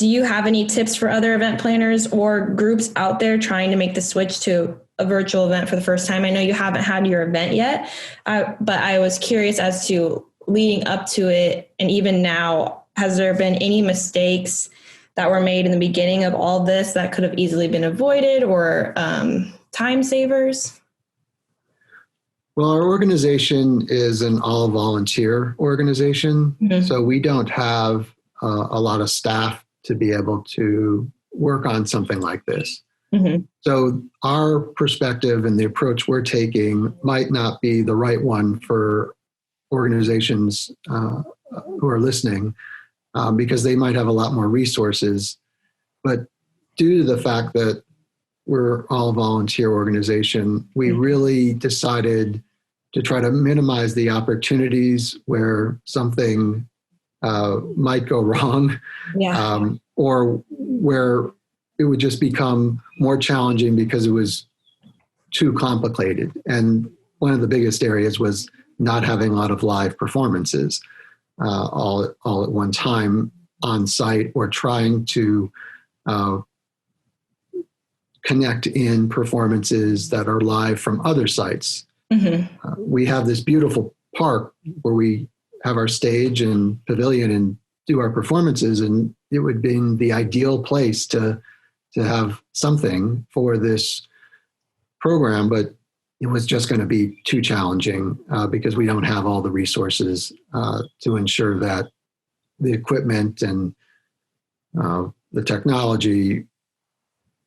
do you have any tips for other event planners or groups out there trying to make the switch to a virtual event for the first time? I know you haven't had your event yet, but I was curious as to leading up to it. And even now, has there been any mistakes that were made in the beginning of all this that could have easily been avoided, or time savers? Well, our organization is an all-volunteer organization, so we don't have a lot of staff to be able to work on something like this. So our perspective and the approach we're taking might not be the right one for organizations who are listening, because they might have a lot more resources. But due to the fact that we're all volunteer organization, we really decided to try to minimize the opportunities where something might go wrong, or where it would just become more challenging because it was too complicated. And one of the biggest areas was not having a lot of live performances all at one time on site, or trying to connect in performances that are live from other sites. We have this beautiful park where we have our stage and pavilion and do our performances, and it would be the ideal place to have something for this program, but it was just going to be too challenging because we don't have all the resources to ensure that the equipment and the technology,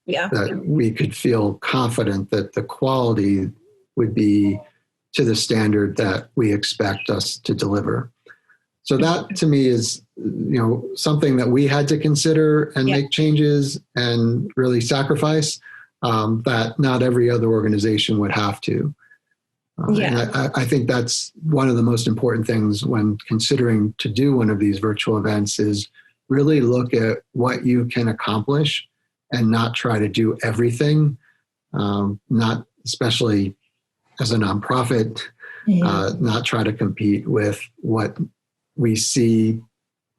that we could feel confident that the quality would be to the standard that we expect us to deliver. So that to me is, something that we had to consider and make changes and really sacrifice, that not every other organization would have to. And I think that's one of the most important things when considering to do one of these virtual events, is really look at what you can accomplish and not try to do everything, not especially as a nonprofit, not try to compete with what we see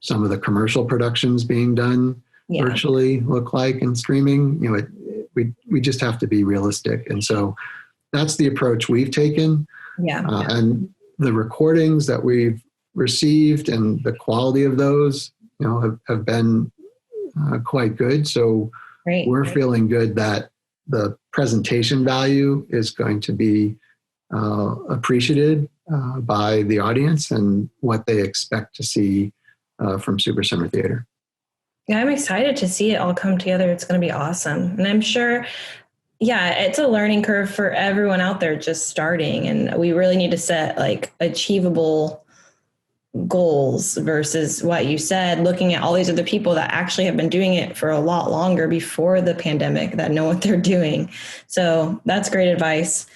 some of the commercial productions being done virtually look like in streaming. We just have to be realistic. And so that's the approach we've taken. And the recordings that we've received and the quality of those, have been quite good. So we're feeling good that the presentation value is going to be appreciated by the audience and what they expect to see from Supercenter Theater. Yeah, I'm excited to see it all come together. It's going to be awesome. And I'm sure, it's a learning curve for everyone out there just starting. And we really need to set achievable goals versus what you said, looking at all these other people that actually have been doing it for a lot longer before the pandemic, that know what they're doing. So that's great advice.